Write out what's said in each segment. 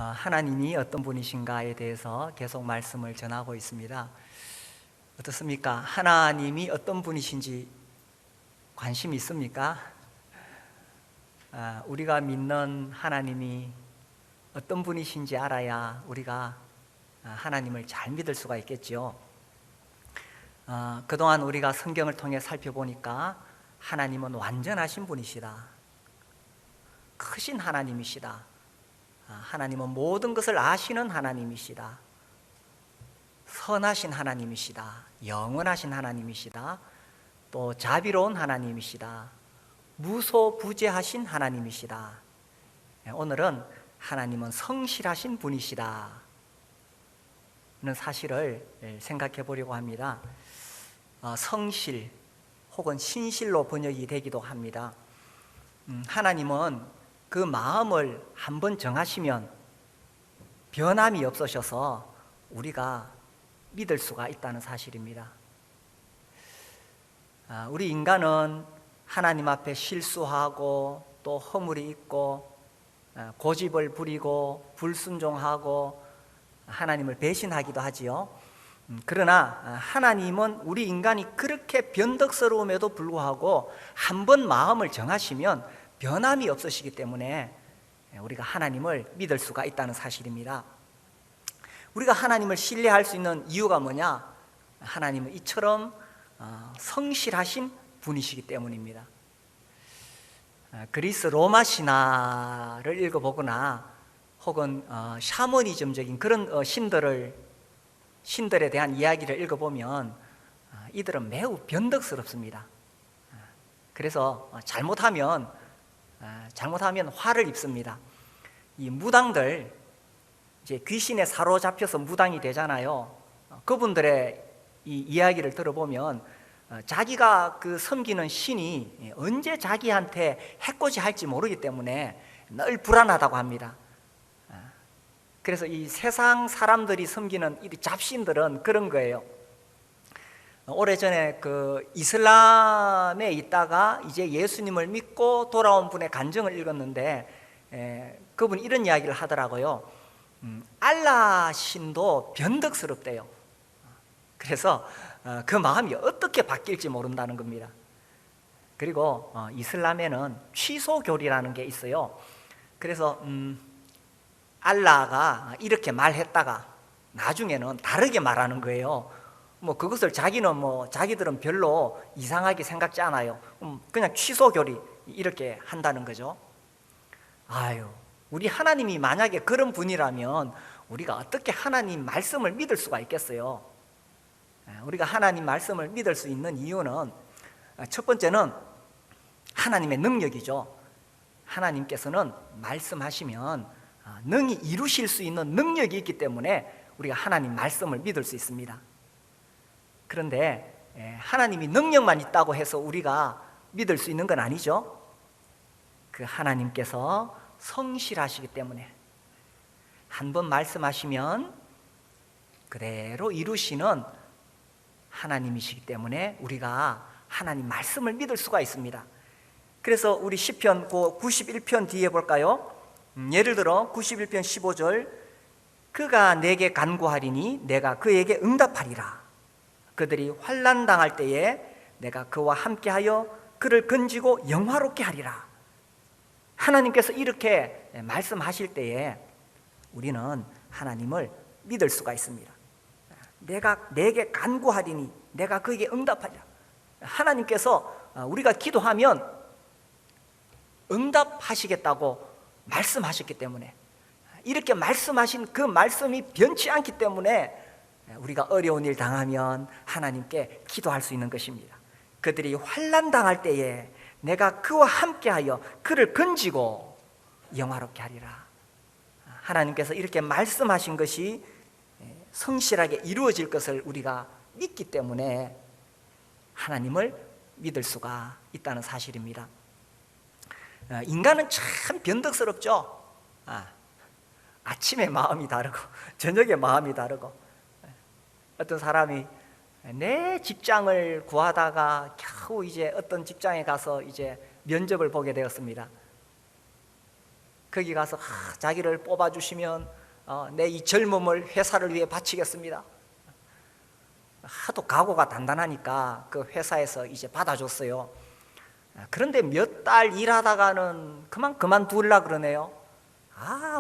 하나님이 어떤 분이신가에 대해서 계속 말씀을 전하고 있습니다. 어떻습니까? 하나님이 어떤 분이신지 관심 있습니까? 우리가 믿는 하나님이 어떤 분이신지 알아야 우리가 하나님을 잘 믿을 수가 있겠죠. 그동안 우리가 성경을 통해 살펴보니까 하나님은 완전하신 분이시다. 크신 하나님이시다. 하나님은 모든 것을 아시는 하나님이시다. 선하신 하나님이시다. 영원하신 하나님이시다. 또 자비로운 하나님이시다. 무소부재하신 하나님이시다. 오늘은 하나님은 성실하신 분이시다 는 사실을 생각해 보려고 합니다. 성실 혹은 신실로 번역이 되기도 합니다. 하나님은 그 마음을 한번 정하시면 변함이 없으셔서 우리가 믿을 수가 있다는 사실입니다. 우리 인간은 하나님 앞에 실수하고 또 허물이 있고 고집을 부리고 불순종하고 하나님을 배신하기도 하지요. 그러나 하나님은 우리 인간이 그렇게 변덕스러움에도 불구하고 한번 마음을 정하시면 변함이 없으시기 때문에 우리가 하나님을 믿을 수가 있다는 사실입니다. 우리가 하나님을 신뢰할 수 있는 이유가 뭐냐? 하나님은 이처럼 성실하신 분이시기 때문입니다. 그리스 로마 신화를 읽어보거나 혹은 샤머니즘적인 그런 신들에 대한 이야기를 읽어보면 이들은 매우 변덕스럽습니다. 그래서 잘못하면 화를 입습니다. 이 무당들, 이제 귀신에 사로잡혀서 무당이 되잖아요. 그분들의 이 이야기를 들어보면 자기가 그 섬기는 신이 언제 자기한테 해코지 할지 모르기 때문에 늘 불안하다고 합니다. 그래서 이 세상 사람들이 섬기는 이 잡신들은 그런 거예요. 오래전에 그 이슬람에 있다가 이제 예수님을 믿고 돌아온 분의 간증을 읽었는데 그분이 이런 이야기를 하더라고요. 알라 신도 변덕스럽대요. 그래서 그 마음이 어떻게 바뀔지 모른다는 겁니다. 그리고 이슬람에는 취소교리라는 게 있어요. 그래서 알라가 이렇게 말했다가 나중에는 다르게 말하는 거예요. 그것을 자기들은 별로 이상하게 생각지 않아요. 그냥 취소교리 이렇게 한다는 거죠. 우리 하나님이 만약에 그런 분이라면 우리가 어떻게 하나님 말씀을 믿을 수가 있겠어요? 우리가 하나님 말씀을 믿을 수 있는 이유는 첫 번째는 하나님의 능력이죠. 하나님께서는 말씀하시면 능히 이루실 수 있는 능력이 있기 때문에 우리가 하나님 말씀을 믿을 수 있습니다. 그런데 하나님이 능력만 있다고 해서 우리가 믿을 수 있는 건 아니죠. 그 하나님께서 성실하시기 때문에 한번 말씀하시면 그대로 이루시는 하나님이시기 때문에 우리가 하나님 말씀을 믿을 수가 있습니다. 그래서 우리 시편 91편 뒤에 볼까요? 예를 들어 91편 15절, 그가 내게 간구하리니 내가 그에게 응답하리라. 그들이 환난 당할 때에 내가 그와 함께하여 그를 건지고 영화롭게 하리라. 하나님께서 이렇게 말씀하실 때에 우리는 하나님을 믿을 수가 있습니다. 내가 내게 간구하리니 내가 그에게 응답하리라. 하나님께서 우리가 기도하면 응답하시겠다고 말씀하셨기 때문에, 이렇게 말씀하신 그 말씀이 변치 않기 때문에 우리가 어려운 일 당하면 하나님께 기도할 수 있는 것입니다. 그들이 환난 당할 때에 내가 그와 함께하여 그를 건지고 영화롭게 하리라. 하나님께서 이렇게 말씀하신 것이 성실하게 이루어질 것을 우리가 믿기 때문에 하나님을 믿을 수가 있다는 사실입니다. 인간은 참 변덕스럽죠. 아침에 마음이 다르고 저녁에 마음이 다르고, 어떤 사람이 내 직장을 구하다가 겨우 이제 어떤 직장에 가서 이제 면접을 보게 되었습니다. 거기 가서 자기를 뽑아주시면 내 이 젊음을 회사를 위해 바치겠습니다. 하도 각오가 단단하니까 그 회사에서 이제 받아줬어요. 그런데 몇 달 일하다가는 그만둘라 그러네요.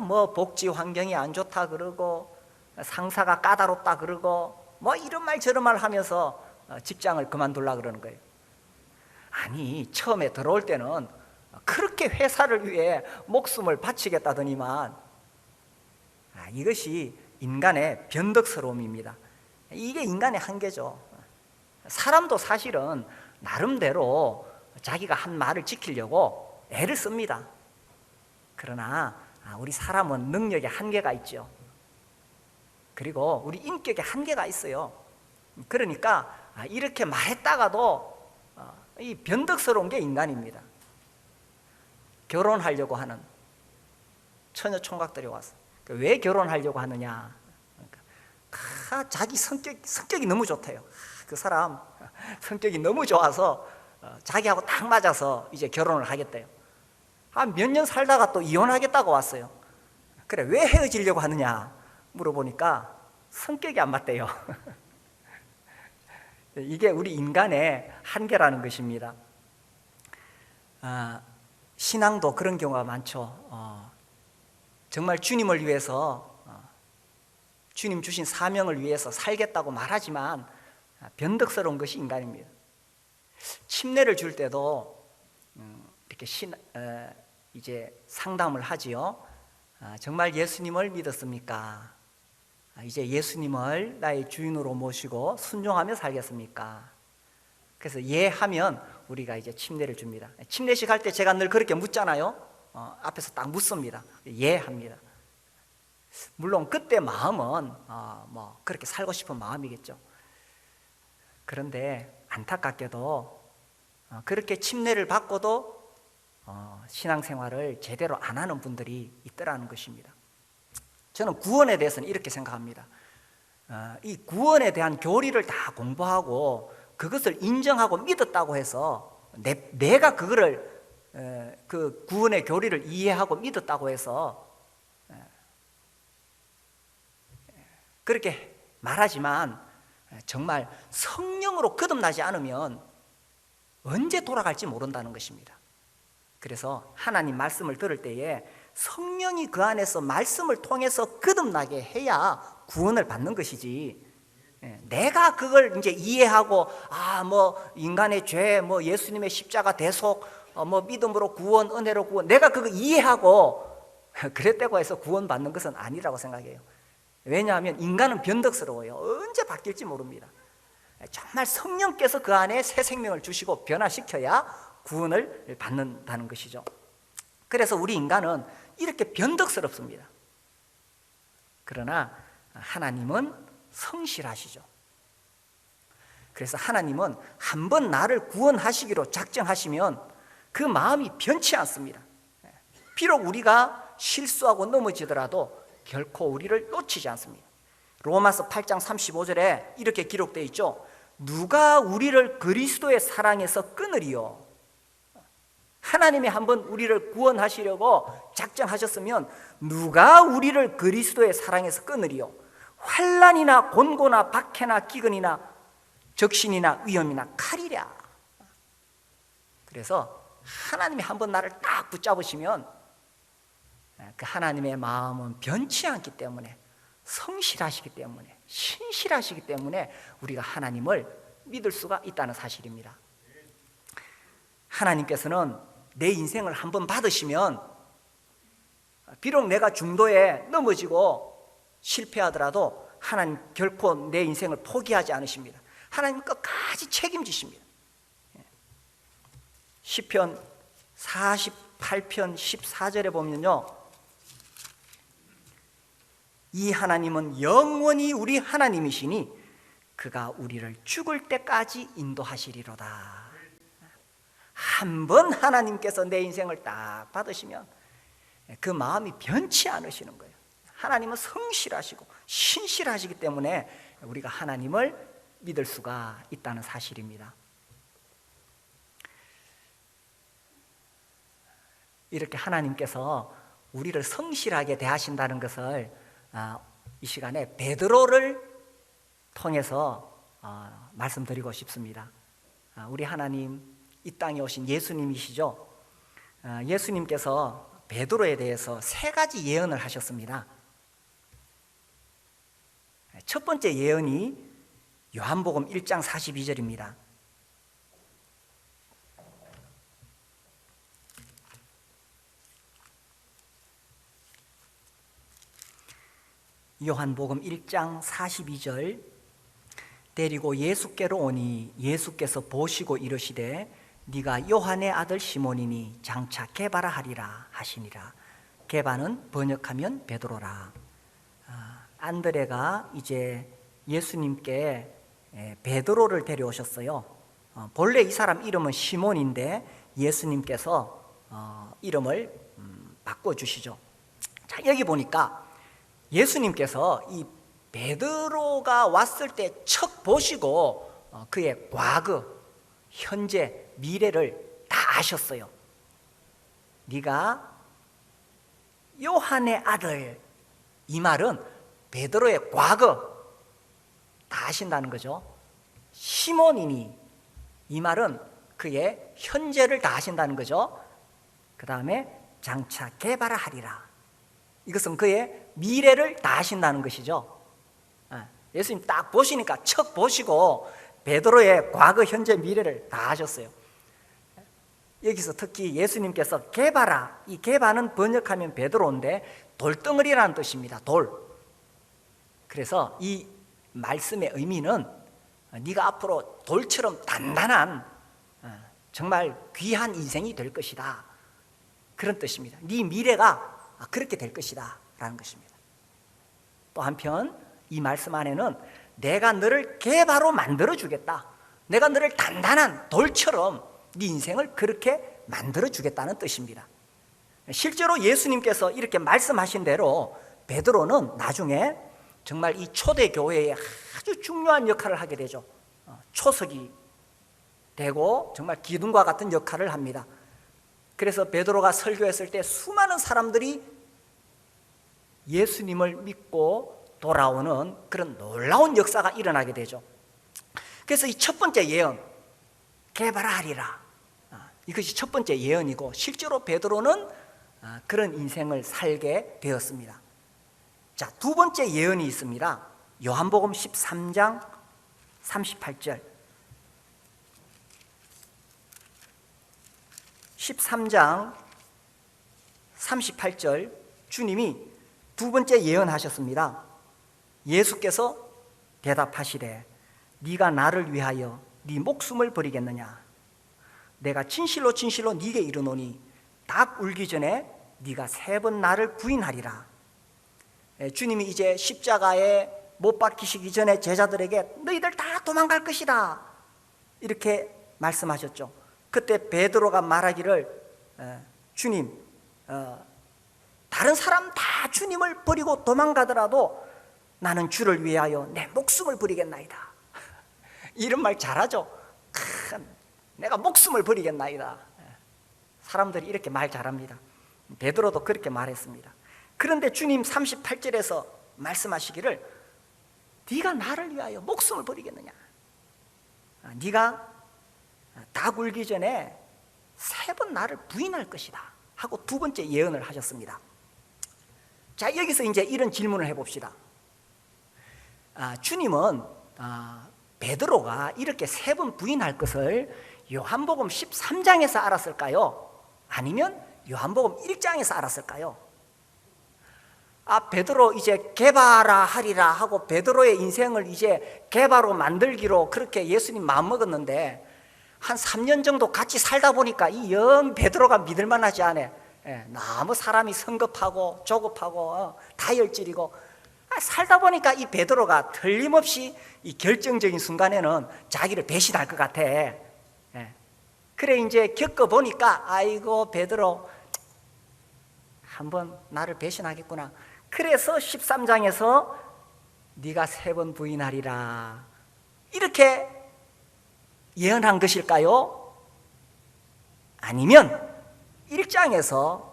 뭐 복지 환경이 안 좋다 그러고 상사가 까다롭다 그러고 뭐 이런 말 저런 말 하면서 직장을 그만둘라 그러는 거예요. 아니, 처음에 들어올 때는 그렇게 회사를 위해 목숨을 바치겠다더니만 이것이 인간의 변덕스러움입니다. 이게 인간의 한계죠. 사람도 사실은 나름대로 자기가 한 말을 지키려고 애를 씁니다. 그러나 우리 사람은 능력에 한계가 있죠. 그리고 우리 인격에 한계가 있어요. 그러니까 이렇게 말했다가도 이 변덕스러운 게 인간입니다. 결혼하려고 하는 처녀 총각들이 왔어. 왜 결혼하려고 하느냐? 자기 성격이 너무 좋대요. 그 사람 성격이 너무 좋아서 자기하고 딱 맞아서 이제 결혼을 하겠대요. 몇 년 살다가 또 이혼하겠다고 왔어요. 그래, 왜 헤어지려고 하느냐 물어보니까 성격이 안 맞대요. 이게 우리 인간의 한계라는 것입니다. 신앙도 그런 경우가 많죠. 정말 주님을 위해서 주님 주신 사명을 위해서 살겠다고 말하지만 변덕스러운 것이 인간입니다. 침례를 줄 때도 이렇게 이제 상담을 하지요. 정말 예수님을 믿었습니까? 이제 예수님을 나의 주인으로 모시고 순종하며 살겠습니까? 그래서 예 하면 우리가 이제 침례를 줍니다. 침례식 할 때 제가 늘 그렇게 묻잖아요. 앞에서 딱 묻습니다. 예 합니다. 물론 그때 마음은 뭐 그렇게 살고 싶은 마음이겠죠. 그런데 안타깝게도 그렇게 침례를 받고도 신앙생활을 제대로 안 하는 분들이 있더라는 것입니다. 저는 구원에 대해서는 이렇게 생각합니다. 이 구원에 대한 교리를 다 공부하고 그것을 인정하고 믿었다고 해서 내가 그거를 그 구원의 교리를 이해하고 믿었다고 해서 그렇게 말하지만 정말 성령으로 거듭나지 않으면 언제 돌아갈지 모른다는 것입니다. 그래서 하나님 말씀을 들을 때에 성령이 그 안에서 말씀을 통해서 거듭나게 해야 구원을 받는 것이지, 내가 그걸 이제 이해하고 뭐 인간의 죄, 뭐 예수님의 십자가 대속, 뭐 믿음으로 구원, 은혜로 구원, 내가 그거 이해하고 그랬다고 해서 구원 받는 것은 아니라고 생각해요. 왜냐하면 인간은 변덕스러워요. 언제 바뀔지 모릅니다. 정말 성령께서 그 안에 새 생명을 주시고 변화시켜야 구원을 받는다는 것이죠. 그래서 우리 인간은 이렇게 변덕스럽습니다. 그러나 하나님은 성실하시죠. 그래서 하나님은 한번 나를 구원하시기로 작정하시면 그 마음이 변치 않습니다. 비록 우리가 실수하고 넘어지더라도 결코 우리를 놓치지 않습니다. 로마서 8장 35절에 이렇게 기록되어 있죠. 누가 우리를 그리스도의 사랑에서 끊으리요? 하나님이 한번 우리를 구원하시려고 작정하셨으면 누가 우리를 그리스도의 사랑에서 끊으리요? 환난이나 곤고나 박해나 기근이나 적신이나 위험이나 칼이랴. 그래서 하나님이 한번 나를 딱 붙잡으시면 그 하나님의 마음은 변치 않기 때문에, 성실하시기 때문에, 신실하시기 때문에 우리가 하나님을 믿을 수가 있다는 사실입니다. 하나님께서는 내 인생을 한번 받으시면 비록 내가 중도에 넘어지고 실패하더라도 하나님 결코 내 인생을 포기하지 않으십니다. 하나님 끝까지 책임지십니다. 시편 48편 14절에 보면요, 이 하나님은 영원히 우리 하나님이시니 그가 우리를 죽을 때까지 인도하시리로다. 한번 하나님께서 내 인생을 딱 받으시면 그 마음이 변치 않으시는 거예요. 하나님은 성실하시고 신실하시기 때문에 우리가 하나님을 믿을 수가 있다는 사실입니다. 이렇게 하나님께서 우리를 성실하게 대하신다는 것을 이 시간에 베드로를 통해서 말씀드리고 싶습니다. 우리 하나님, 이 땅에 오신 예수님이시죠. 예수님께서 베드로에 대해서 세 가지 예언을 하셨습니다. 첫 번째 예언이 요한복음 1장 42절입니다. 요한복음 1장 42절, 데리고 예수께로 오니 예수께서 보시고 이르시되 네가 요한의 아들 시몬이니 장차 게바라 하리라 하시니라. 게바는 번역하면 베드로라. 안드레가 이제 예수님께 베드로를 데려오셨어요. 본래 이 사람 이름은 시몬인데 예수님께서 이름을 바꿔주시죠. 자, 여기 보니까 예수님께서 이 베드로가 왔을 때 척 보시고 그의 과거, 현재, 미래를 다 아셨어요. 네가 요한의 아들, 이 말은 베드로의 과거 다 아신다는 거죠. 시몬이니, 이 말은 그의 현재를 다 아신다는 거죠. 그 다음에 장차 게바라 하리라, 이것은 그의 미래를 다 아신다는 것이죠. 예수님 딱 보시니까 척 보시고 베드로의 과거, 현재, 미래를 다 아셨어요. 여기서 특히 예수님께서 게바라, 이 게바는 번역하면 베드로인데 돌덩어리라는 뜻입니다. 돌. 그래서 이 말씀의 의미는 네가 앞으로 돌처럼 단단한 정말 귀한 인생이 될 것이다, 그런 뜻입니다. 네 미래가 그렇게 될 것이다 라는 것입니다. 또 한편 이 말씀 안에는 내가 너를 게바로 만들어 주겠다, 내가 너를 단단한 돌처럼 네 인생을 그렇게 만들어 주겠다는 뜻입니다. 실제로 예수님께서 이렇게 말씀하신 대로 베드로는 나중에 정말 이 초대교회에 아주 중요한 역할을 하게 되죠. 초석이 되고 정말 기둥과 같은 역할을 합니다. 그래서 베드로가 설교했을 때 수많은 사람들이 예수님을 믿고 돌아오는 그런 놀라운 역사가 일어나게 되죠. 그래서 이 첫 번째 예언, 게바라 하리라, 이것이 첫 번째 예언이고 실제로 베드로는 그런 인생을 살게 되었습니다. 자, 두 번째 예언이 있습니다. 요한복음 13장 38절. 13장 38절, 주님이 두 번째 예언하셨습니다. 예수께서 대답하시되 네가 나를 위하여 네 목숨을 버리겠느냐? 내가 진실로 진실로 네게 이르노니 닭 울기 전에 네가 3번 나를 부인하리라. 주님이 이제 십자가에 못 박히시기 전에 제자들에게 너희들 다 도망갈 것이다, 이렇게 말씀하셨죠. 그때 베드로가 말하기를 주님, 다른 사람 다 주님을 버리고 도망가더라도 나는 주를 위하여 내 목숨을 버리겠나이다. 이런 말 잘하죠. 내가 목숨을 버리겠나이다. 사람들이 이렇게 말 잘합니다. 베드로도 그렇게 말했습니다. 그런데 주님 38절에서 말씀하시기를 네가 나를 위하여 목숨을 버리겠느냐? 네가 닭 울기 전에 3번 나를 부인할 것이다 하고 두 번째 예언을 하셨습니다. 자, 여기서 이제 이런 질문을 해봅시다. 주님은 베드로가 이렇게 3번 부인할 것을 요한복음 13장에서 알았을까요? 아니면 요한복음 1장에서 알았을까요? 베드로 이제 게바라 하리라 하고 베드로의 인생을 이제 게바로 만들기로 그렇게 예수님 마음먹었는데 한 3년 정도 같이 살다 보니까 이 영 베드로가 믿을만하지 않아. 너무 사람이 성급하고 조급하고 다혈질이고, 살다 보니까 이 베드로가 틀림없이 이 결정적인 순간에는 자기를 배신할 것 같아. 그래 이제 겪어보니까 아이고 베드로 한번 나를 배신하겠구나. 그래서 13장에서 네가 3번 부인하리라 이렇게 예언한 것일까요? 아니면 1장에서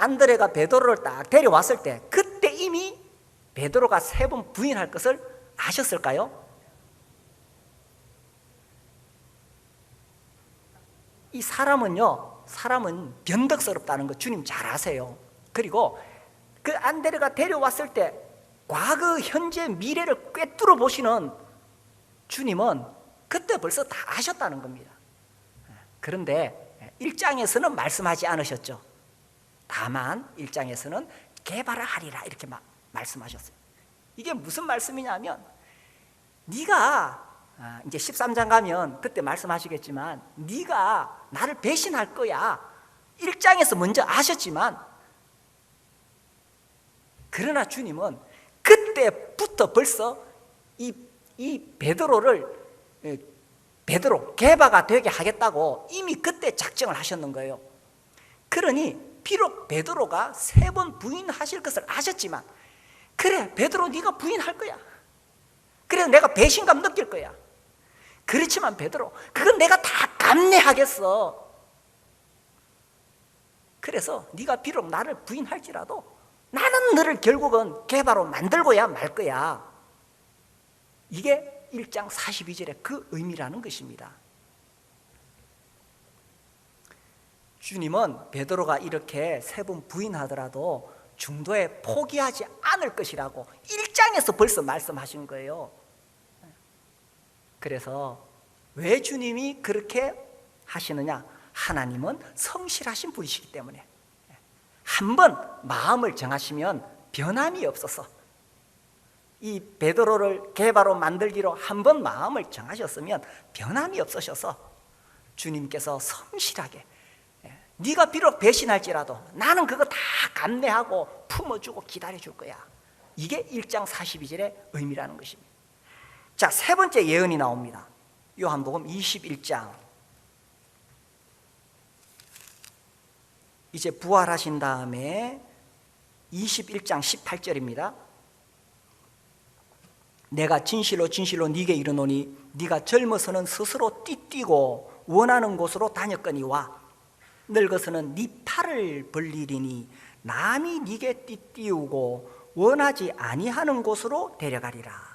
안드레가 베드로를 딱 데려왔을 때 그때 이미 베드로가 3번 부인할 것을 아셨을까요? 이 사람은 변덕스럽다는 거 주님 잘 아세요. 그리고 그 안드레가 데려왔을 때 과거, 현재, 미래를 꿰뚫어 보시는 주님은 그때 벌써 다 아셨다는 겁니다. 그런데 1장에서는 말씀하지 않으셨죠. 다만 1장에서는 개발하리라 이렇게 말씀하셨어요. 이게 무슨 말씀이냐면, 네가 이제 13장 가면 그때 말씀하시겠지만 네가 나를 배신할 거야. 1장에서 먼저 아셨지만, 그러나 주님은 그때부터 벌써 이 베드로 게바가 되게 하겠다고 이미 그때 작정을 하셨는 거예요. 그러니 비록 베드로가 3번 부인하실 것을 아셨지만, 그래 베드로 네가 부인할 거야. 그래서 내가 배신감 느낄 거야. 그렇지만 베드로, 그건 내가 다 감내하겠어. 그래서 네가 비록 나를 부인할지라도 나는 너를 결국은 게바로 만들고야 말 거야. 이게 1장 42절의 그 의미라는 것입니다. 주님은 베드로가 이렇게 3번 부인하더라도 중도에 포기하지 않을 것이라고 1장에서 벌써 말씀하신 거예요. 그래서 왜 주님이 그렇게 하시느냐? 하나님은 성실하신 분이시기 때문에 한번 마음을 정하시면 변함이 없어서, 이 베드로를 게바로 만들기로 한번 마음을 정하셨으면 변함이 없으셔서 주님께서 성실하게, 네가 비록 배신할지라도 나는 그거 다 감내하고 품어주고 기다려줄 거야. 이게 1장 42절의 의미라는 것입니다. 자, 3번째 예언이 나옵니다. 요한복음 21장. 이제 부활하신 다음에 21장 18절입니다. 내가 진실로 진실로 네게 이르노니 네가 젊어서는 스스로 띠뛰고 원하는 곳으로 다녔거니와 늙어서는 네 팔을 벌리리니 남이 네게 띠띠우고 원하지 아니하는 곳으로 데려가리라.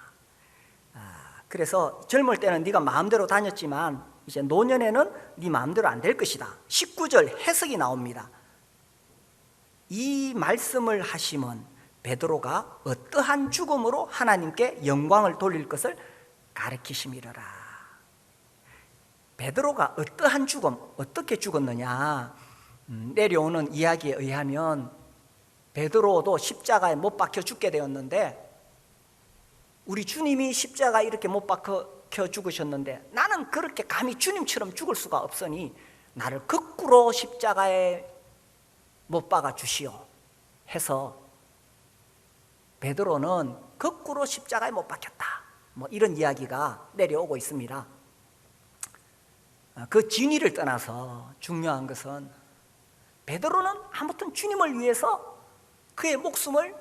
그래서 젊을 때는 네가 마음대로 다녔지만 이제 노년에는 네 마음대로 안 될 것이다. 19절 해석이 나옵니다. 이 말씀을 하심은 베드로가 어떠한 죽음으로 하나님께 영광을 돌릴 것을 가르치심이로라. 베드로가 어떠한 죽음, 어떻게 죽었느냐? 내려오는 이야기에 의하면 베드로도 십자가에 못 박혀 죽게 되었는데, 우리 주님이 십자가 이렇게 못 박혀 죽으셨는데 나는 그렇게 감히 주님처럼 죽을 수가 없으니 나를 거꾸로 십자가에 못 박아 주시오 해서 베드로는 거꾸로 십자가에 못 박혔다, 뭐 이런 이야기가 내려오고 있습니다. 그 진위를 떠나서 중요한 것은 베드로는 아무튼 주님을 위해서 그의 목숨을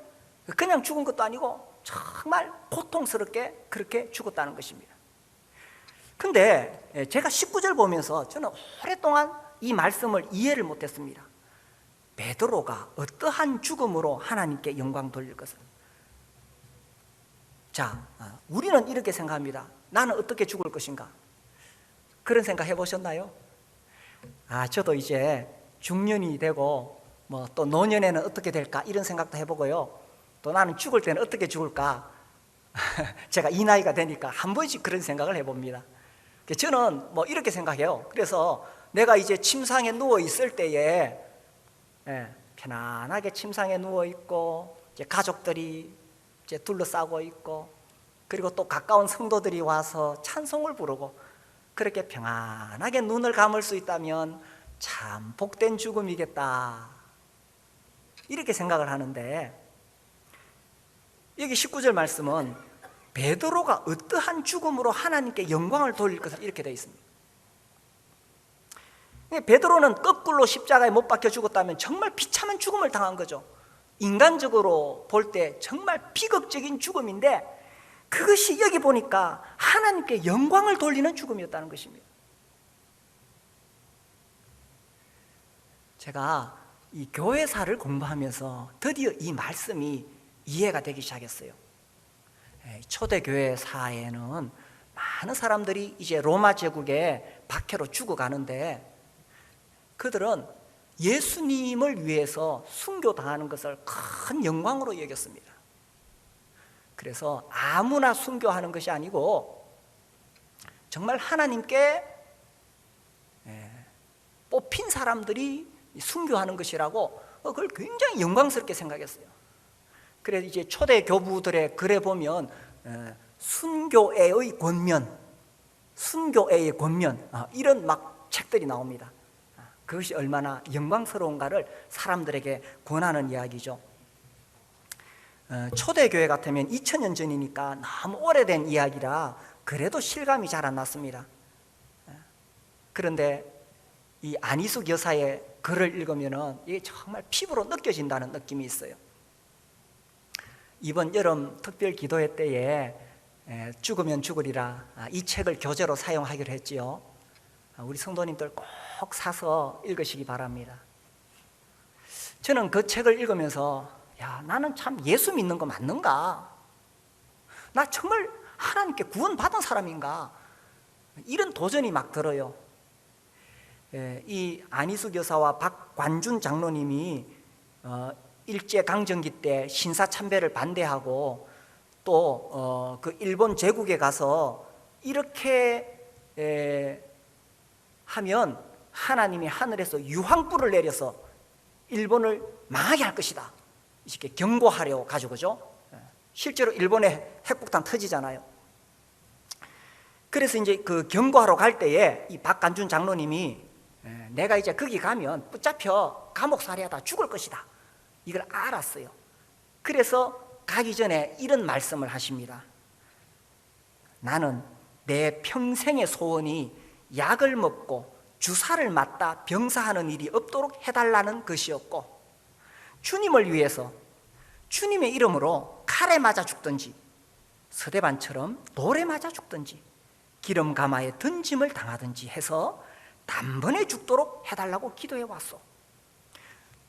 그냥 죽은 것도 아니고 정말 고통스럽게 그렇게 죽었다는 것입니다. 근데 제가 19절 보면서 저는 오랫동안 이 말씀을 이해를 못했습니다. 베드로가 어떠한 죽음으로 하나님께 영광 돌릴 것을. 자, 우리는 이렇게 생각합니다. 나는 어떻게 죽을 것인가? 그런 생각 해보셨나요? 저도 이제 중년이 되고 뭐 또 노년에는 어떻게 될까 이런 생각도 해보고요. 또 나는 죽을 때는 어떻게 죽을까? 제가 이 나이가 되니까 한 번씩 그런 생각을 해봅니다. 저는 뭐 이렇게 생각해요. 그래서 내가 이제 침상에 누워 있을 때에 편안하게 침상에 누워 있고 이제 가족들이 이제 둘러싸고 있고, 그리고 또 가까운 성도들이 와서 찬송을 부르고 그렇게 평안하게 눈을 감을 수 있다면 참 복된 죽음이겠다, 이렇게 생각을 하는데, 여기 19절 말씀은 베드로가 어떠한 죽음으로 하나님께 영광을 돌릴 것을 이렇게 되어 있습니다. 베드로는 거꾸로 십자가에 못 박혀 죽었다면 정말 비참한 죽음을 당한 거죠. 인간적으로 볼 때 정말 비극적인 죽음인데, 그것이 여기 보니까 하나님께 영광을 돌리는 죽음이었다는 것입니다. 제가 이 교회사를 공부하면서 드디어 이 말씀이 이해가 되기 시작했어요. 초대교회사에는 많은 사람들이 이제 로마 제국의 박해로 죽어가는데 그들은 예수님을 위해서 순교당하는 것을 큰 영광으로 여겼습니다. 그래서 아무나 순교하는 것이 아니고 정말 하나님께 뽑힌 사람들이 순교하는 것이라고 그걸 굉장히 영광스럽게 생각했어요. 그래서 이제 초대 교부들의 글에 보면 순교애의 권면, 순교애의 권면 이런 막 책들이 나옵니다. 그것이 얼마나 영광스러운가를 사람들에게 권하는 이야기죠. 초대교회 같으면 2000년 전이니까 너무 오래된 이야기라 그래도 실감이 잘 안 났습니다. 그런데 이 안희숙 여사의 글을 읽으면 이게 정말 피부로 느껴진다는 느낌이 있어요. 이번 여름 특별 기도회 때에 죽으면 죽으리라 이 책을 교재로 사용하기로 했지요. 우리 성도님들 꼭 사서 읽으시기 바랍니다. 저는 그 책을 읽으면서 나는 참 예수 믿는 거 맞는가? 나 정말 하나님께 구원받은 사람인가? 이런 도전이 막 들어요. 이 안희숙 여사와 박관준 장로님이 일제강점기 때 신사참배를 반대하고 또 그 일본 제국에 가서 이렇게 하면 하나님이 하늘에서 유황불을 내려서 일본을 망하게 할 것이다 이렇게 경고하려 가지고죠. 실제로 일본에 핵폭탄 터지잖아요. 그래서 이제 그 경고하러 갈 때에 이 박관준 장로님이 내가 이제 거기 가면 붙잡혀 감옥살이하다 죽을 것이다 이걸 알았어요. 그래서 가기 전에 이런 말씀을 하십니다. 나는 내 평생의 소원이 약을 먹고 주사를 맞다 병사하는 일이 없도록 해달라는 것이었고 주님을 위해서 주님의 이름으로 칼에 맞아 죽든지 서대반처럼 돌에 맞아 죽든지 기름 가마에 던짐을 당하든지 해서 단번에 죽도록 해달라고 기도해 왔소.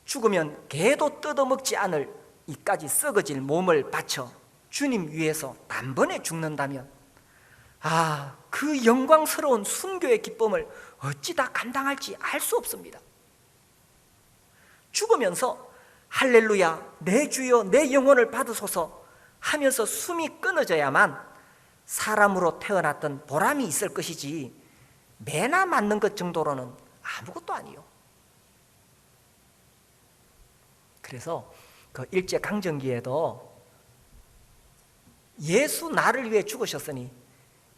죽으면 개도 뜯어먹지 않을 이까지 썩어질 몸을 바쳐 주님 위해서 단번에 죽는다면 그 영광스러운 순교의 기쁨을 어찌 다 감당할지 알 수 없습니다. 죽으면서 할렐루야 내 주여 내 영혼을 받으소서 하면서 숨이 끊어져야만 사람으로 태어났던 보람이 있을 것이지 매나 맞는 것 정도로는 아무것도 아니요. 그래서 그 일제강점기에도 예수 나를 위해 죽으셨으니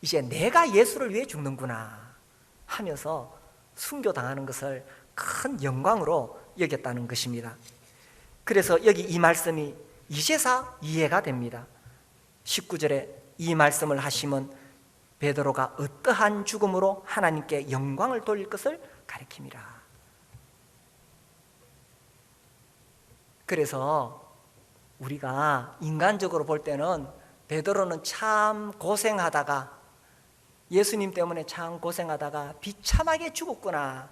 이제 내가 예수를 위해 죽는구나 하면서 순교당하는 것을 큰 영광으로 여겼다는 것입니다. 그래서 여기 이 말씀이 이제사 이해가 됩니다. 19절에 이 말씀을 하시면 베드로가 어떠한 죽음으로 하나님께 영광을 돌릴 것을 가리킵니다. 그래서 우리가 인간적으로 볼 때는 베드로는 참 고생하다가 예수님 때문에 참 고생하다가 비참하게 죽었구나.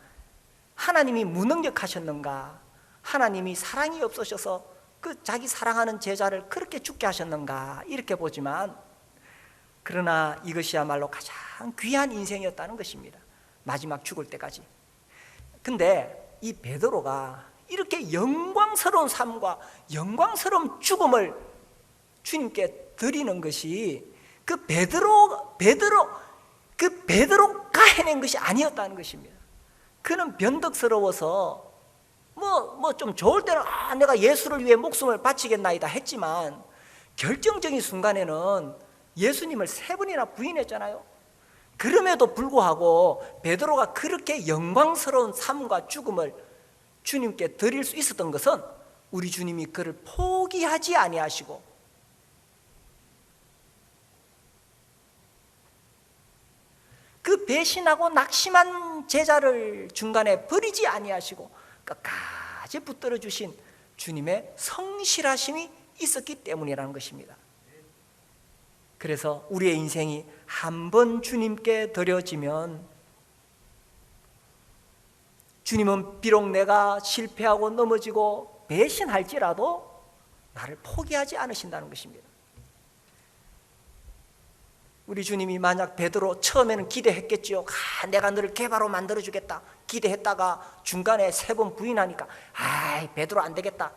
하나님이 무능력하셨는가? 하나님이 사랑이 없으셔서 그 자기 사랑하는 제자를 그렇게 죽게 하셨는가? 이렇게 보지만 그러나 이것이야말로 가장 귀한 인생이었다는 것입니다. 마지막 죽을 때까지. 근데 이 베드로가 이렇게 영광스러운 삶과 영광스러운 죽음을 주님께 드리는 것이 그 베드로가 해낸 것이 아니었다는 것입니다. 그는 변덕스러워서 뭐 좀 좋을 때는 내가 예수를 위해 목숨을 바치겠나이다 했지만 결정적인 순간에는 예수님을 3번이나 부인했잖아요. 그럼에도 불구하고 베드로가 그렇게 영광스러운 삶과 죽음을 주님께 드릴 수 있었던 것은 우리 주님이 그를 포기하지 아니하시고 그 배신하고 낙심한 제자를 중간에 버리지 아니하시고 끝까지 붙들어 주신 주님의 성실하심이 있었기 때문이라는 것입니다. 그래서 우리의 인생이 한 번 주님께 드려지면 주님은 비록 내가 실패하고 넘어지고 배신할지라도 나를 포기하지 않으신다는 것입니다. 우리 주님이 만약 베드로 처음에는 기대했겠지요. 내가 너를 개바로 만들어주겠다 기대했다가 중간에 3번 부인하니까 베드로 안 되겠다,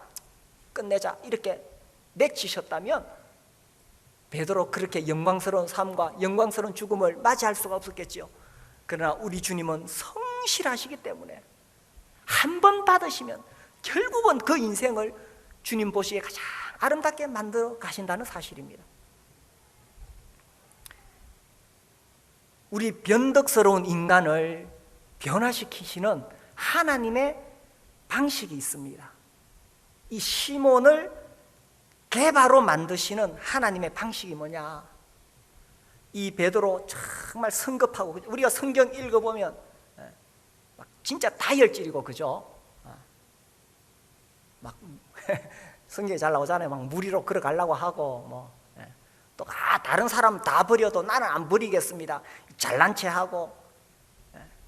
끝내자, 이렇게 내치셨다면 베드로 그렇게 영광스러운 삶과 영광스러운 죽음을 맞이할 수가 없었겠지요. 그러나 우리 주님은 성실하시기 때문에 한 번 받으시면 결국은 그 인생을 주님 보시기에 가장 아름답게 만들어 가신다는 사실입니다. 우리 변덕스러운 인간을 변화시키시는 하나님의 방식이 있습니다. 이 시몬을 개바로 만드시는 하나님의 방식이 뭐냐? 이 베드로 정말 성급하고, 우리가 성경 읽어보면 막 진짜 다혈질이고, 그죠? 막 성경에 잘 나오잖아요. 막 무리로 걸어가려고 하고, 또 다른 사람 다 버려도 나는 안 버리겠습니다, 잘난 체 하고,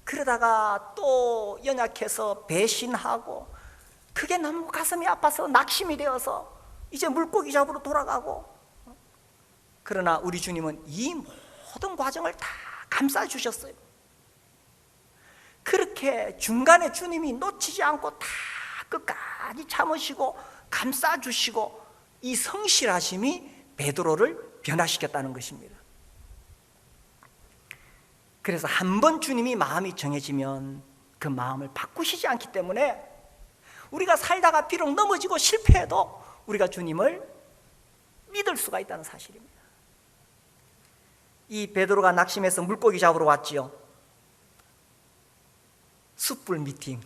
그러다가 또 연약해서 배신하고, 그게 너무 가슴이 아파서 낙심이 되어서 이제 물고기 잡으러 돌아가고. 그러나 우리 주님은 이 모든 과정을 다 감싸주셨어요. 그렇게 중간에 주님이 놓치지 않고 다 끝까지 참으시고 감싸주시고, 이 성실하심이 베드로를 변화시켰다는 것입니다. 그래서 한 번 주님이 마음이 정해지면 그 마음을 바꾸시지 않기 때문에 우리가 살다가 비록 넘어지고 실패해도 우리가 주님을 믿을 수가 있다는 사실입니다. 이 베드로가 낙심해서 물고기 잡으러 왔지요. 숯불 미팅.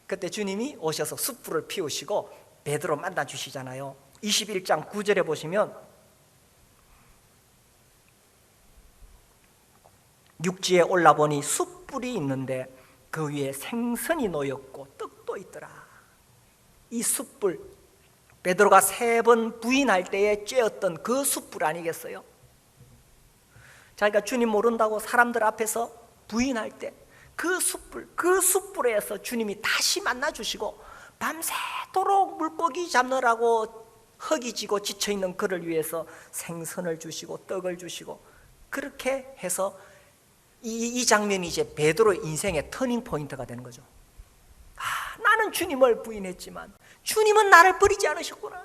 그때 주님이 오셔서 숯불을 피우시고 베드로 만나 주시잖아요. 21장 9절에 보시면, 육지에 올라보니 숯불이 있는데 그 위에 생선이 놓였고 떡도 있더라. 이 숯불, 베드로가 3번 부인할 때에 쬐었던 그 숯불 아니겠어요? 자기가 주님 모른다고 사람들 앞에서 부인할 때 그 숯불, 그 숯불에서 주님이 다시 만나주시고 밤새도록 물고기 잡느라고 허기지고 지쳐있는 그를 위해서 생선을 주시고 떡을 주시고, 그렇게 해서 이 장면이 이제 베드로의 인생의 터닝 포인트가 되는 거죠. 나는 주님을 부인했지만 주님은 나를 버리지 않으셨구나.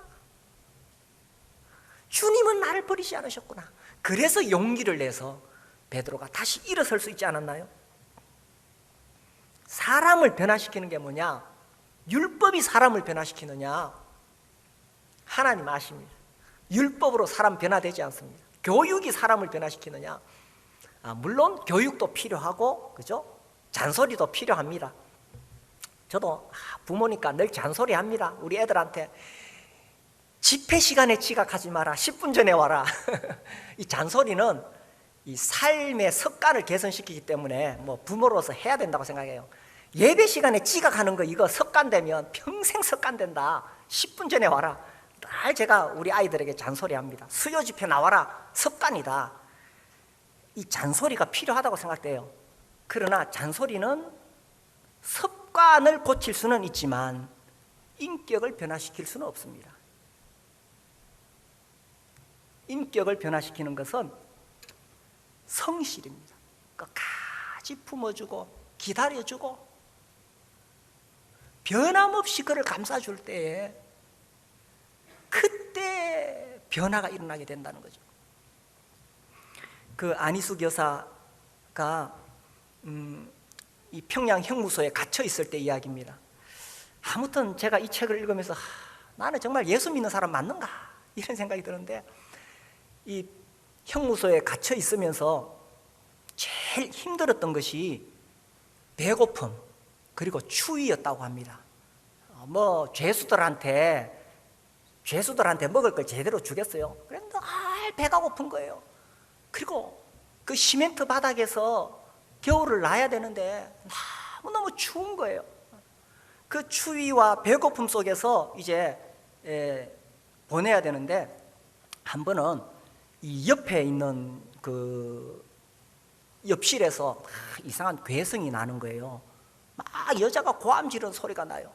주님은 나를 버리지 않으셨구나. 그래서 용기를 내서 베드로가 다시 일어설 수 있지 않았나요? 사람을 변화시키는 게 뭐냐? 율법이 사람을 변화시키느냐? 하나님 아십니다. 율법으로 사람 변화되지 않습니다. 교육이 사람을 변화시키느냐? 물론 교육도 필요하고, 그죠? 잔소리도 필요합니다. 저도 부모니까 늘 잔소리합니다. 우리 애들한테 집회 시간에 지각하지 마라, 10분 전에 와라. 이 잔소리는 이 삶의 습관을 개선시키기 때문에 부모로서 해야 된다고 생각해요. 예배 시간에 지각하는 거, 이거 습관되면 평생 습관된다. 10분 전에 와라. 늘 제가 우리 아이들에게 잔소리합니다. 수요 집회 나와라. 습관이다. 이 잔소리가 필요하다고 생각돼요. 그러나 잔소리는 습관을 고칠 수는 있지만 인격을 변화시킬 수는 없습니다. 인격을 변화시키는 것은 성실입니다. 끝까지 품어주고 기다려주고 변함없이 그를 감싸줄 때에, 그때 변화가 일어나게 된다는 거죠. 그 안희숙 여사가 이 평양 형무소에 갇혀 있을 때 이야기입니다. 아무튼 제가 이 책을 읽으면서 나는 정말 예수 믿는 사람 맞는가, 이런 생각이 드는데, 이 형무소에 갇혀 있으면서 제일 힘들었던 것이 배고픔 그리고 추위였다고 합니다. 죄수들한테 먹을 걸 제대로 주겠어요? 그런데 배가 고픈 거예요. 그리고 그 시멘트 바닥에서 겨울을 나야 되는데 너무너무 추운 거예요. 그 추위와 배고픔 속에서 이제 보내야 되는데, 한 번은 이 옆에 있는 그 옆실에서 이상한 괴성이 나는 거예요. 막 여자가 고함 지르는 소리가 나요.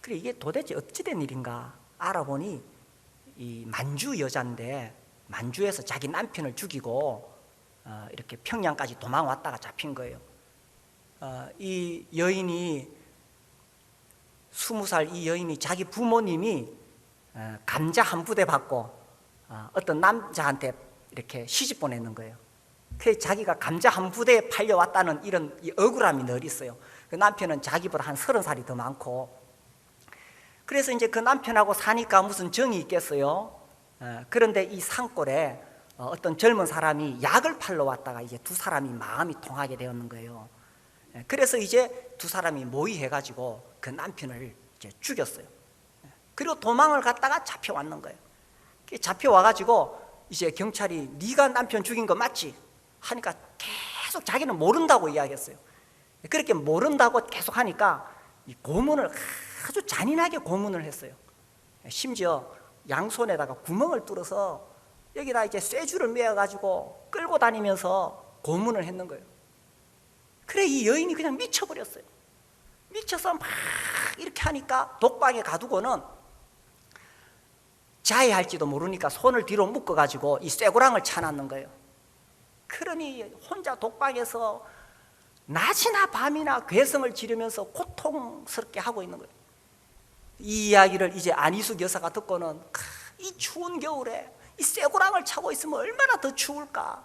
그래 이게 도대체 어찌된 일인가 알아보니 이 만주 여자인데 만주에서 자기 남편을 죽이고 이렇게 평양까지 도망왔다가 잡힌 거예요. 이 여인이 20살 이 여인이 자기 부모님이 감자 한 부대 받고 어떤 남자한테 이렇게 시집 보내는 거예요. 그래서 자기가 감자 한 부대에 팔려왔다는 이런 억울함이 늘 있어요. 그 남편은 자기보다 한 30살이 더 많고, 그래서 이제 그 남편하고 사니까 무슨 정이 있겠어요. 그런데 이 산골에 어떤 젊은 사람이 약을 팔러 왔다가 이제 두 사람이 마음이 통하게 되었는 거예요. 그래서 이제 두 사람이 모의해가지고 그 남편을 이제 죽였어요. 그리고 도망을 갔다가 잡혀왔는 거예요. 잡혀와가지고 이제 경찰이 네가 남편 죽인 거 맞지? 하니까 계속 자기는 모른다고 이야기했어요. 그렇게 모른다고 계속 하니까 이 고문을 아주 잔인하게 고문을 했어요. 심지어 양손에다가 구멍을 뚫어서 여기다 이제 쇠줄을 매어가지고 끌고 다니면서 고문을 했는 거예요. 그래 이 여인이 그냥 미쳐버렸어요. 미쳐서 막 이렇게 하니까 독방에 가두고는 자해할지도 모르니까 손을 뒤로 묶어가지고 이 쇠고랑을 차놨는 거예요. 그러니 혼자 독방에서 낮이나 밤이나 괴성을 지르면서 고통스럽게 하고 있는 거예요. 이 이야기를 이제 안희숙 여사가 듣고는 이 추운 겨울에 이 쇠고랑을 차고 있으면 얼마나 더 추울까.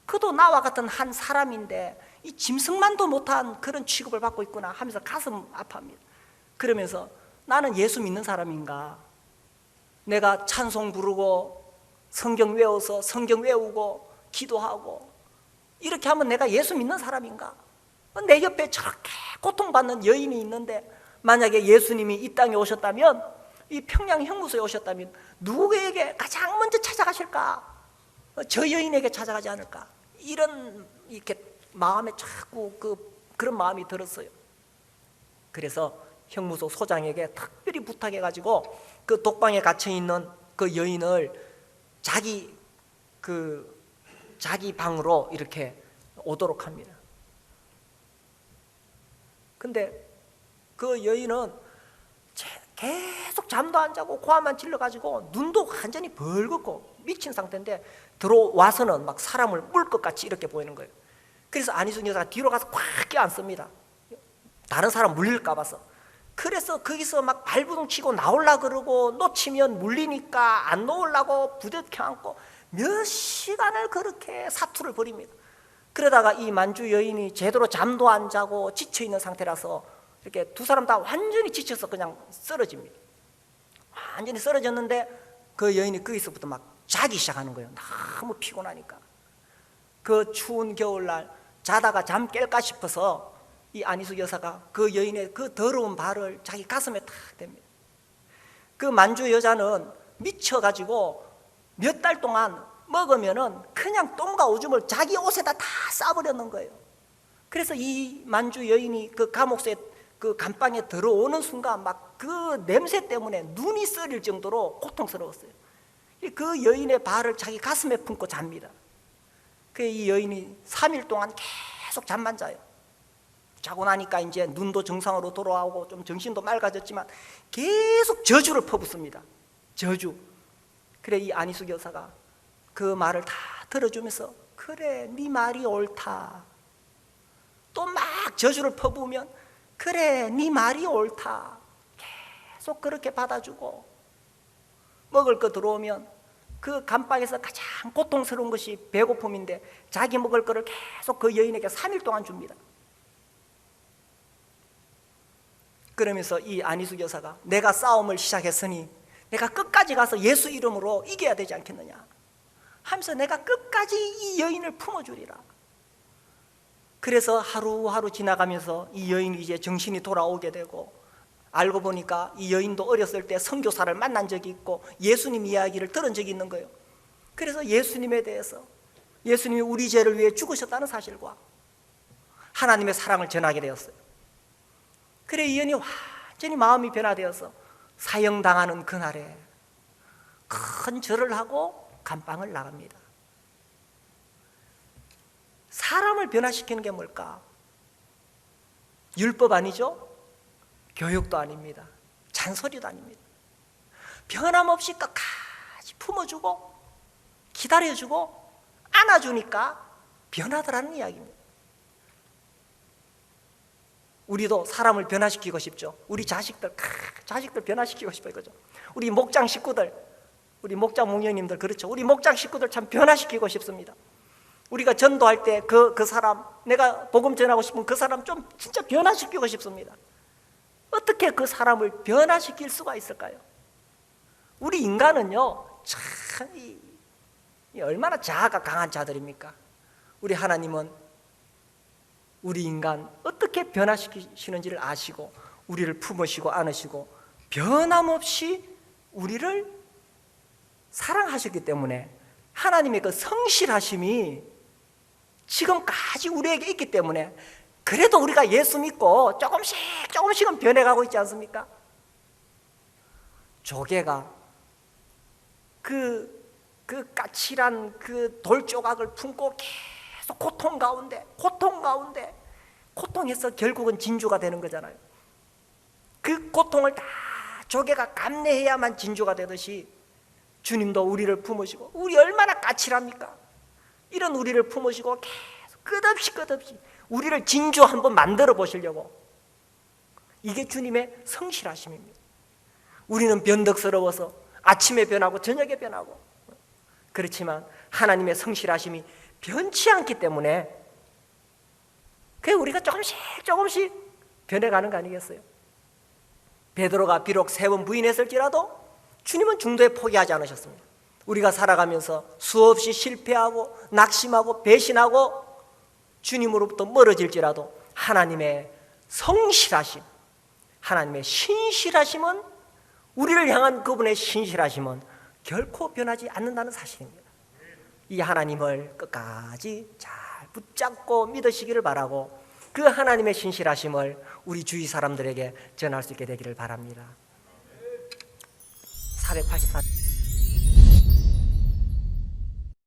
그도 나와 같은 한 사람인데 이 짐승만도 못한 그런 취급을 받고 있구나 하면서 가슴 아파합니다. 그러면서 나는 예수 믿는 사람인가? 내가 찬송 부르고 성경 외워서 성경 외우고 기도하고 이렇게 하면 내가 예수 믿는 사람인가? 내 옆에 저렇게 고통받는 여인이 있는데 만약에 예수님이 이 땅에 오셨다면, 이 평양 형무소에 오셨다면 누구에게 가장 먼저 찾아가실까? 저 여인에게 찾아가지 않을까? 이런 이렇게 마음에 자꾸 그런 마음이 들었어요. 그래서 형무소 소장에게 특별히 부탁해가지고 그 독방에 갇혀 있는 그 여인을 자기 방으로 이렇게 오도록 합니다. 근데 그 여인은 계속 잠도 안 자고 고함만 질러가지고 눈도 완전히 벌겋고 미친 상태인데 들어와서는 막 사람을 물 것 같이 이렇게 보이는 거예요. 그래서 안희숙 여사가 뒤로 가서 꽉 껴안습니다. 다른 사람 물릴까 봐서. 그래서 거기서 막 발부둥 치고 나오려고 그러고 놓치면 물리니까 안 놓으려고 부대껴 안고 몇 시간을 그렇게 사투를 벌입니다. 그러다가 이 만주 여인이 제대로 잠도 안 자고 지쳐있는 상태라서 이렇게 두 사람 다 완전히 지쳐서 그냥 쓰러집니다. 완전히 쓰러졌는데 그 여인이 거기서부터 막 자기 시작하는 거예요. 너무 피곤하니까. 그 추운 겨울날 자다가 잠 깰까 싶어서 이 안희숙 여사가 그 여인의 그 더러운 발을 자기 가슴에 탁 댑니다. 그 만주 여자는 미쳐가지고 몇 달 동안 먹으면은 그냥 똥과 오줌을 자기 옷에다 다 싸버렸는 거예요. 그래서 이 만주 여인이 그 감옥소에 그 감방에 들어오는 순간 막 그 냄새 때문에 눈이 쓰릴 정도로 고통스러웠어요. 그 여인의 발을 자기 가슴에 품고 잡니다. 그 이 여인이 3일 동안 계속 잠만 자요. 자고 나니까 이제 눈도 정상으로 돌아오고 좀 정신도 맑아졌지만 계속 저주를 퍼붓습니다. 저주. 그래 이 안희숙 여사가 그 말을 다 들어주면서 그래 네 말이 옳다. 또 막 저주를 퍼부으면 그래 네 말이 옳다. 계속 그렇게 받아주고 먹을 거 들어오면 그 감방에서 가장 고통스러운 것이 배고픔인데 자기 먹을 거를 계속 그 여인에게 3일 동안 줍니다. 그러면서 이 안희숙 여사가 내가 싸움을 시작했으니 내가 끝까지 가서 예수 이름으로 이겨야 되지 않겠느냐 하면서 내가 끝까지 이 여인을 품어주리라. 그래서 하루하루 지나가면서 이 여인이 이제 정신이 돌아오게 되고 알고 보니까 이 여인도 어렸을 때 선교사를 만난 적이 있고 예수님 이야기를 들은 적이 있는 거예요. 그래서 예수님에 대해서 예수님이 우리 죄를 위해 죽으셨다는 사실과 하나님의 사랑을 전하게 되었어요. 그래 이 여인이 완전히 마음이 변화되어서 사형당하는 그날에 큰 절을 하고 감방을 나갑니다. 사람을 변화시키는 게 뭘까? 율법 아니죠? 교육도 아닙니다. 잔소리도 아닙니다. 변함없이 끝까지 품어주고 기다려주고 안아주니까 변하더라는 이야기입니다. 우리도 사람을 변화시키고 싶죠. 우리 자식들 변화시키고 싶어요. 그죠? 우리 목장 식구들, 우리 목장 목녀님들, 그렇죠? 우리 목장 식구들 참 변화시키고 싶습니다. 우리가 전도할 때 그 사람, 내가 복음 전하고 싶은 그 사람 좀 진짜 변화시키고 싶습니다. 어떻게 그 사람을 변화시킬 수가 있을까요? 우리 인간은요, 참 얼마나 자아가 강한 자들입니까? 우리 하나님은 우리 인간 어떻게 변화시키시는지를 아시고 우리를 품으시고 안으시고 변함없이 우리를 사랑하셨기 때문에 하나님의 그 성실하심이 지금까지 우리에게 있기 때문에 그래도 우리가 예수 믿고 조금씩은 변해가고 있지 않습니까? 조개가 그 까칠한 그 돌조각을 품고 계속 고통 가운데 고통해서 결국은 진주가 되는 거잖아요. 그 고통을 다 조개가 감내해야만 진주가 되듯이 주님도 우리를 품으시고, 우리 얼마나 까칠합니까? 이런 우리를 품으시고 계속 끝없이 우리를 진주 한번 만들어 보시려고. 이게 주님의 성실하심입니다. 우리는 변덕스러워서 아침에 변하고 저녁에 변하고, 그렇지만 하나님의 성실하심이 변치 않기 때문에 그게 우리가 조금씩 변해가는 거 아니겠어요? 베드로가 비록 3번 부인했을지라도 주님은 중도에 포기하지 않으셨습니다. 우리가 살아가면서 수없이 실패하고 낙심하고 배신하고 주님으로부터 멀어질지라도 하나님의 성실하심, 하나님의 신실하심은, 우리를 향한 그분의 신실하심은 결코 변하지 않는다는 사실입니다. 이 하나님을 끝까지 잘 붙잡고 믿으시기를 바라고, 그 하나님의 신실하심을 우리 주위 사람들에게 전할 수 있게 되기를 바랍니다. 484